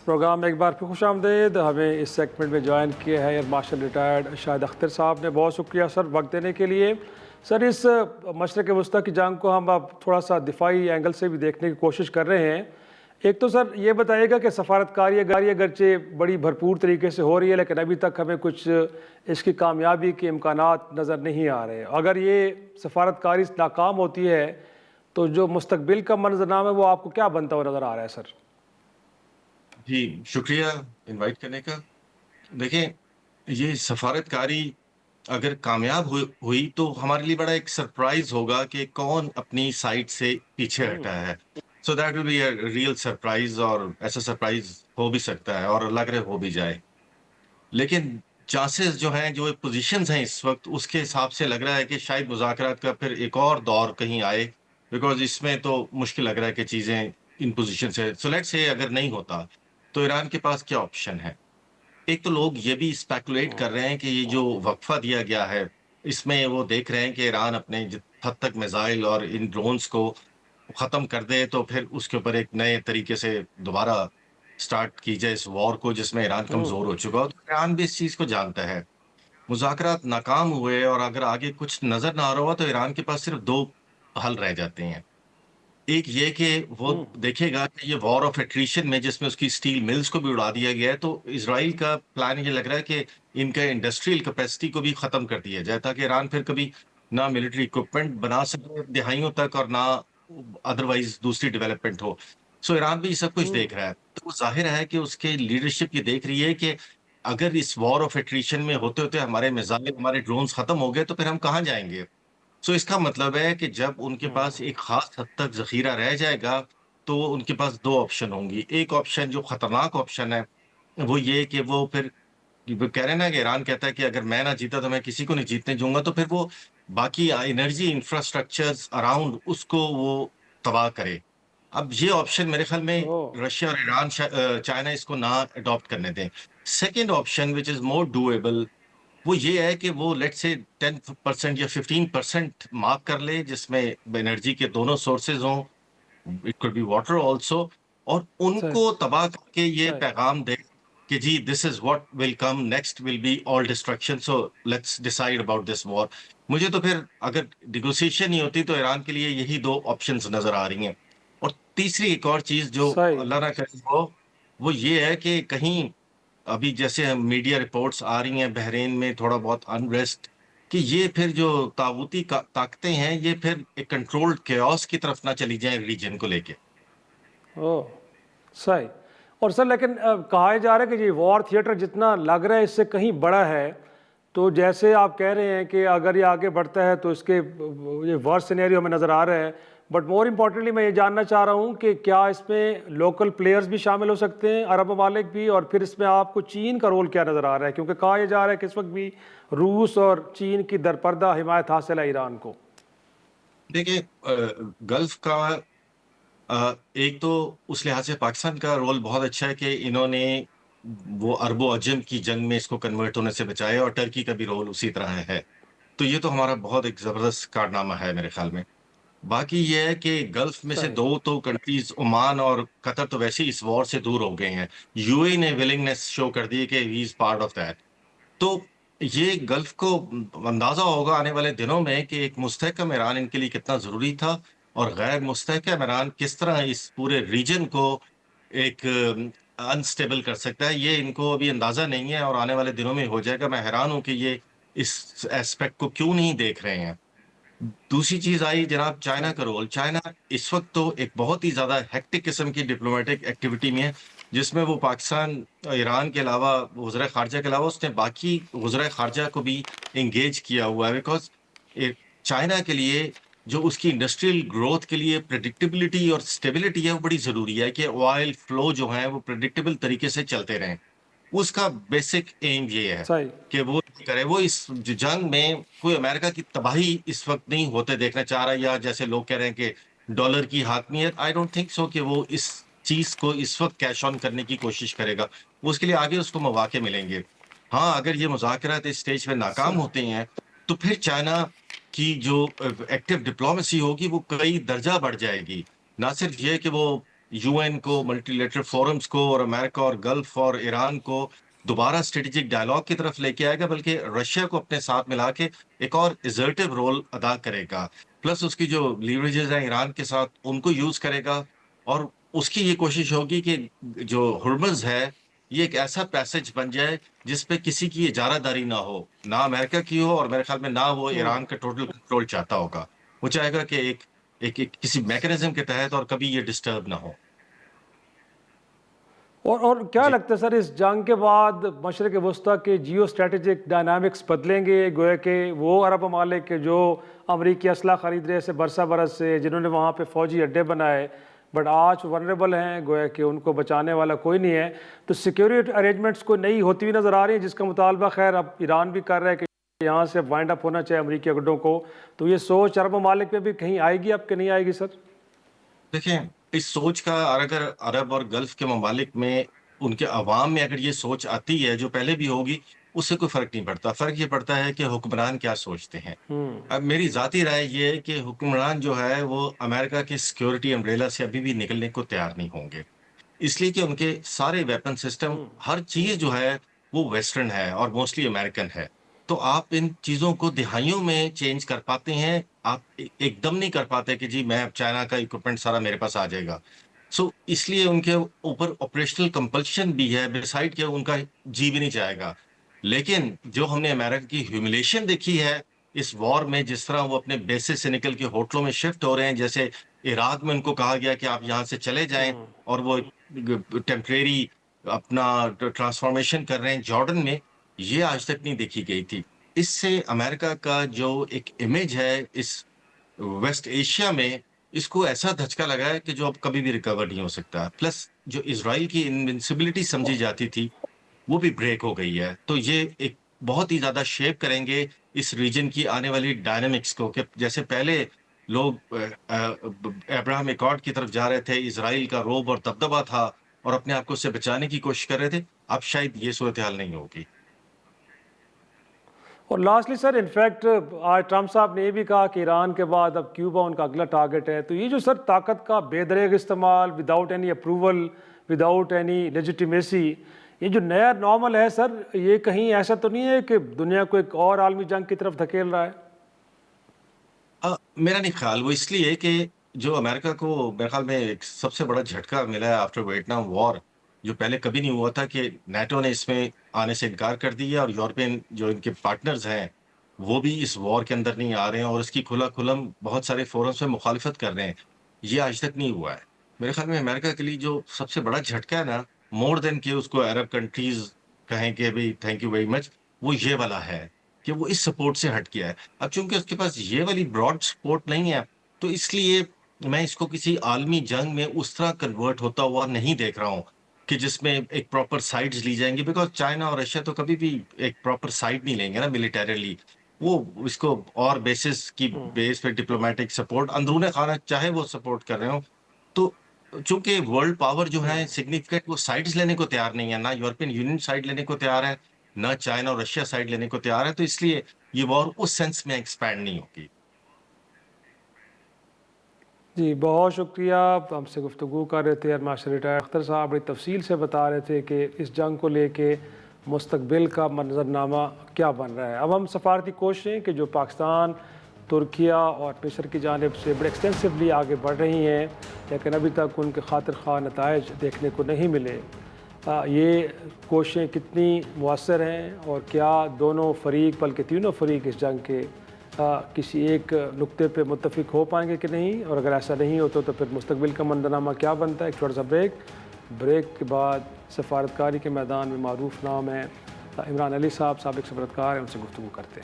Programme में एक बार फिर खुशामदीद। हमें इस सेगमेंट में ज्वाइन किया है air marshal retired Shahid Akhtar साहब ने। बहुत शुक्रिया सर वक्त देने के लिए। सर, इस मशरक़ वस्ती की जंग को हम अब थोड़ा सा दिफाई एंगल से भी देखने की कोशिश कर रहे हैं। एक तो सर ये बताइएगा कि सफारतकारी अगरचे बड़ी भरपूर तरीके से हो रही है, लेकिन अभी तक हमें कुछ इसकी कामयाबी के इम्कानात नज़र नहीं आ रहे। अगर ये सफारतकारी नाकाम होती है तो जो मुस्तकबिल का मंजरनामा है वो आपको क्या बनता हुआ नज़र आ रहा है सर? जी, शुक्रिया इनवाइट करने का। देखें, ये सफारतकारी अगर कामयाब हुई तो हमारे लिए बड़ा एक सरप्राइज़ होगा कि कौन अपनी साइड से पीछे हटा है। So that will be a real surprise, और ऐसा सरप्राइज़ हो भी सकता है और लग रहा है हो भी जाए। लेकिन चांसेस जो हैं, जो पोज़ीशंस हैं इस वक़्त, उसके हिसाब से लग रहा है कि शायद मुज़ाकरात का फिर एक और दौर कहीं आए, बिकॉज़ इसमें तो मुश्किल लग रहा है कि चीज़ें इन पोज़ीशन से सो लेट्स से अगर नहीं होता, तो ईरान के पास क्या ऑप्शन है? एक तो लोग ये भी स्पेकुलेट कर रहे हैं कि ये जो वक़्फ़ा दिया गया है, इसमें वो देख रहे हैं कि ईरान अपने जित हद तक मिसाइल और इन ड्रोन्स को ख़त्म कर दे, तो फिर उसके ऊपर एक नए तरीके से दोबारा स्टार्ट की जाए इस वॉर को, जिसमें ईरान कमज़ोर हो चुका हो। तो ईरान भी इस चीज़ को जानता है। मुज़ाकरात नाकाम हुए और अगर आगे कुछ नज़र ना आ रहा हुआ, तो ईरान के पास सिर्फ़ 2 हल रह जाते हैं। एक ये कि वो देखेगा कि ये वॉर ऑफ एट्रिशन में, जिसमें उसकी स्टील मिल्स को भी उड़ा दिया गया है, तो इज़राइल का प्लान ये लग रहा है कि इनका इंडस्ट्रियल कैपेसिटी को भी खत्म कर दिया जाए, ताकि ईरान फिर कभी ना मिलिट्री इक्विपमेंट बना सके दहाइयों तक, और ना अदरवाइज़ दूसरी डेवलपमेंट हो। सो ईरान भी ये सब कुछ देख रहा है। तो ज़ाहिर है कि उसकी लीडरशिप ये देख रही है कि अगर इस वॉर ऑफ एट्रिशन में होते-होते हमारे मिसाइल, हमारे ड्रोन्स खत्म हो गए, तो फिर हम कहाँ जाएँगे? सो इसका मतलब है कि जब उनके पास एक ख़ास हद तक ज़ख़ीरा रह जाएगा, तो उनके पास 2 ऑप्शन होंगी। एक ऑप्शन जो खतरनाक ऑप्शन है, वो ये कि वो फिर वो कह रहे हैं ना कि ईरान कहता है कि अगर मैं ना जीता तो मैं किसी को नहीं जीतने दूँगा, तो फिर वो बाकी एनर्जी इंफ्रास्ट्रक्चर्स अराउंड उसको वो तबाह करे। अब ये ऑप्शन मेरे ख़्याल में ओह! रशिया और चाइना इसको ना अडॉप्ट करने दें। Second option which is more doable, वो ये है कि वो लेट्स से 10% या 15% मार्क कर ले, जिसमें एनर्जी के दोनों सोर्सेज़ हों, it could be water also, और सही, उनको तबाह करके ये सही। पैगाम दे कि जी this is what will come next, will be all destruction, so let's decide about this war. मुझे तो फिर अगर नेगोशिएशन ही होती, तो ईरान के लिए यही 2 ऑप्शंस नज़र आ रही हैं। और तीसरी एक और चीज़ जो सही। अल्लाह ना करे हो, वो ये है कि कहीं अभी जैसे मीडिया रिपोर्ट्स आ रही हैं बहरीन में थोड़ा बहुत अनरेस्ट, कि ये फिर जो तागूती ताकतें हैं, ये फिर एक कंट्रोल्ड chaos की तरफ ना चली जाएं रीजन को लेके। ओह! सही। और सर लेकिन कहा जा रहा है कि ये वॉर थिएटर जितना लग रहा है इससे कहीं बड़ा है। तो जैसे आप कह रहे हैं कि अगर ये आगे बढ़ता है तो इसके ये वर्स्ट सिनेरियो हमें नज़र आ रहा है। बट मोर इम्पोर्टेंटली मैं ये जानना चाह रहा हूँ कि क्या इसमें लोकल प्लेयर्स भी शामिल हो सकते हैं, अरब ममालिक भी, और फिर इसमें आपको चीन का रोल क्या नज़र आ रहा है? क्योंकि कहा यह जा रहा है कि इस वक्त भी रूस और चीन की दरपर्दा हिमायत हासिल है ईरान को। देखिए, गल्फ का एक तो उस लिहाज से पाकिस्तान का रोल बहुत अच्छा है कि इन्होंने वो अरबो अजम की जंग में इसको कन्वर्ट होने से बचाया, और टर्की का भी रोल उसी तरह है। तो ये तो हमारा बहुत एक ज़बरदस्त कारनामा है मेरे ख्याल में। बाकी ये है कि गल्फ में से सही। 2 तो कंट्रीज़, ओमान और कतर, तो वैसे ही इस वॉर से दूर हो गए हैं। यूएई ने विलिंगनेस शो कर दी है कि he is part of that. तो ये गल्फ को अंदाज़ा होगा आने वाले दिनों में कि एक मुस्तहकम ईरान इनके लिए कितना ज़रूरी था, और गैर मुस्तहकम ईरान किस तरह इस पूरे रीजन को एक अनस्टेबल कर सकता है। ये इनको अभी अंदाज़ा नहीं है, और आने वाले दिनों में हो जाएगा। मैं हैरान हूँ कि ये इस एस्पेक्ट को क्यों नहीं देख रहे हैं। दूसरी चीज़ आई जनाब चाइना सही। का रोल। चाइना इस वक़्त तो एक बहुत ही ज़्यादा हेक्टिक किस्म की डिप्लोमैटिक एक्टिविटी में है, जिसमें वो पाकिस्तान, ईरान के अलावा, वज़ीर ख़ारिजा के अलावा, उसने बाकी वज़ीर ख़ारिजा को भी एंगेज किया हुआ है, बिकॉज़ चाइना के लिए जो उसकी इंडस्ट्रियल ग्रोथ के लिए प्रेडिक्टेबिलिटी और स्टेबिलिटी है, वो बड़ी ज़रूरी है कि ऑयल फ्लो जो है वो प्रेडिक्टेबल तरीके से चलते रहें। उसका बेसिक एम ये है सही। कि वो करे, वो इस जंग में कोई अमेरिका की तबाही इस वक्त नहीं होते देखना चाह रहा है, या जैसे लोग कह रहे हैं कि डॉलर की हाकमियत, आई डोंट थिंक सो कि वो इस चीज को इस वक्त कैश ऑन करने की कोशिश करेगा। वो उसके लिए आगे उसको मौके मिलेंगे। हाँ, अगर ये मुज़ाकरात इस स्टेज पे नाकाम सही। होते हैं, तो फिर चाइना की जो एक्टिव डिप्लोमेसी होगी वो कई दर्जा बढ़ जाएगी। ना सिर्फ ये कि वो यूएन को, मल्टीलेटरल फोरम्स को और अमेरिका और गल्फ और ईरान को दोबारा स्ट्रेटेजिक डायलॉग की तरफ लेके आएगा, बल्कि रशिया को अपने साथ मिला के एक और असर्टिव रोल अदा करेगा। प्लस उसकी जो लीवरेजेस हैं ईरान के साथ, उनको यूज करेगा। और उसकी ये कोशिश होगी कि जो हुर्मुज़ है, ये एक ऐसा पैसेज बन जाए जिस पे किसी की इजारादारी ना हो, ना अमेरिका की हो, और मेरे ख्याल में ना वो ईरान का टोटल कंट्रोल चाहता होगा। वो चाहेगा कि एक किसी मैकेनिज्म के तहत और कभी ये डिस्टर्ब ना हो। और क्या जी। लगता है सर, इस जंग के बाद मशरक़ वस्ता के जियो स्ट्रेटेजिक डायनामिक्स बदलेंगे? गोया कि वो अरब ममालिक के जो अमरीकी असला ख़रीद रहे से बरसा बरस से, जिन्होंने वहाँ पे फ़ौजी अड्डे बनाए, बट आज वनरेबल हैं, गोया कि उनको बचाने वाला कोई नहीं है, तो सिक्योरिटी अरेंजमेंट्स को नई होती हुई नज़र आ रही है, जिसका मुतालबा खैर अब ईरान भी कर रहा है कि यहाँ से वाइंड अप होना चाहिए अमरीकी अड्डों को। तो ये सोच अरब ममालिक में भी कहीं आएगी अब कि नहीं आएगी सर? देखें, इस सोच का, और अगर अरब और गल्फ के ममालिक में, उनके अवाम में अगर ये सोच आती है, जो पहले भी होगी, उससे कोई फ़र्क नहीं पड़ता। फ़र्क ये पड़ता है कि हुक्मरान क्या सोचते हैं। अब मेरी ज़ाती राय ये है कि हुक्मरान जो है, वो अमेरिका की सिक्योरिटी अम्ब्रेला से अभी भी निकलने को तैयार नहीं होंगे। इसलिए कि उनके सारे वेपन सिस्टम, हर चीज़ जो है, वो वेस्टर्न है और मोस्टली अमेरिकन है। तो आप इन चीज़ों को दिहाइयों में चेंज कर पाते हैं, आप एकदम नहीं कर पाते कि जी मैं अब चाइना का इक्विपमेंट सारा मेरे पास आ जाएगा। सो इसलिए उनके ऊपर ऑपरेशनल कंपल्शन भी है, बिसाइड के उनका जी भी नहीं चाहेगा। लेकिन जो हमने अमेरिका की ह्यूमिलिएशन देखी है इस वॉर में, जिस तरह वो अपने बेसेस से निकल के होटलों में शिफ्ट हो रहे हैं, जैसे इराक में उनको कहा गया कि आप यहाँ से चले जाएँ, और वो टेम्परेरी अपना ट्रांसफॉर्मेशन कर रहे हैं जॉर्डन में, ये आज तक नहीं देखी गई थी। इससे अमेरिका का जो एक इमेज है इस वेस्ट एशिया में, इसको ऐसा धचका लगा है कि जो अब कभी भी रिकवर नहीं हो सकता। प्लस जो इज़राइल की इनविंसिबिलिटी समझी जाती थी, वो भी ब्रेक हो गई है। तो ये एक बहुत ही ज़्यादा शेप करेंगे इस रीजन की आने वाली डायनामिक्स को, कि जैसे पहले लोग अब्राहम एकॉर्ड की तरफ जा रहे थे, इज़राइल का रोब और दबदबा था और अपने आप को उससे बचाने की कोशिश कर रहे थे, अब शायद ये सूरत-ए-हाल नहीं होगी। और लास्टली सर, इनफैक्ट आज ट्रम्प साहब ने ये भी कहा कि ईरान के बाद अब क्यूबा उनका अगला टारगेट है। तो ये जो सर ताकत का बेदरेग इस्तेमाल, without any approval, without any legitimacy, ये जो नया नॉर्मल है सर, ये कहीं ऐसा तो नहीं है कि दुनिया को एक और आलमी जंग की तरफ धकेल रहा है? मेरा नहीं ख्याल, वो इसलिए कि जो अमेरिका को मेरे ख्याल में एक सबसे बड़ा झटका मिला है आफ्टर वियतनाम वॉर, जो पहले कभी नहीं हुआ था, कि नाटो ने इसमें आने से इनकार कर दिया और यूरोपियन जो इनके पार्टनर्स हैं, वो भी इस वॉर के अंदर नहीं आ रहे हैं और इसकी खुला-खुलम बहुत सारे फोरम्स में मुखालिफत कर रहे हैं। ये आज तक नहीं हुआ है। मेरे ख्याल में अमेरिका के लिए जो सबसे बड़ा झटका है ना, मोर देन कि उसको अरब कंट्रीज़ कहें कि भई थैंक यू वेरी मच, वो ये वाला है कि वो इस सपोर्ट से हट गया है। अब चूँकि उसके पास ये वाली ब्रॉड सपोर्ट नहीं है, तो इसलिए मैं इसको किसी आलमी जंग में उस तरह कन्वर्ट होता हुआ नहीं देख रहा हूँ, कि जिसमें एक प्रॉपर साइड्स ली जाएँगी, बिकॉज़ चाइना और रशिया तो कभी भी एक प्रॉपर साइड नहीं लेंगे ना मिलिटरीली। वो इसको और बेसिस की बेस पे डिप्लोमैटिक सपोर्ट, अंदरूनी खाना चाहे वो सपोर्ट कर रहे हों। तो चूँकि वर्ल्ड पावर जो है सिग्निफिकेंट, वो साइड्स लेने को तैयार नहीं है, ना यूरोपियन यूनियन साइड लेने को तैयार है, ना चाइना और रशिया साइड लेने को तैयार है, तो इसलिए ये वॉर उस सेंस में एक्सपैंड नहीं होगी। जी, बहुत शुक्रिया। आप हमसे गुफ्तगू कर रहे थे एयर रिटायर्ड अख्तर साहब, बड़ी तफसील से बता रहे थे कि इस जंग को लेके मुस्तकबिल का मंजरनामा क्या बन रहा है। अब हम सफारती कोशिशें कि जो पाकिस्तान, तुर्किया और मिस्र की जानिब से बड़े एक्सटेंसिवली आगे बढ़ रही हैं, लेकिन अभी तक उनके खातिर ख़्वाह नताइज देखने को नहीं मिले। ये कोशिशें कितनी मुअस्सर हैं और क्या दोनों फ़रीक बल्कि तीनों फ़रीक इस जंग के किसी एक नुक्ते पे मुत्तफ़िक हो पाएंगे कि नहीं, और अगर ऐसा नहीं होता तो फिर मुस्तकबिल का मंजरनामा क्या बनता है। एक छोटा सा ब्रेक के बाद सफारतकारी के मैदान में मारूफ नाम है इमरान अली साहब, साबिक़ सफारतकार हैं, उनसे गुफ्तगू करते हैं।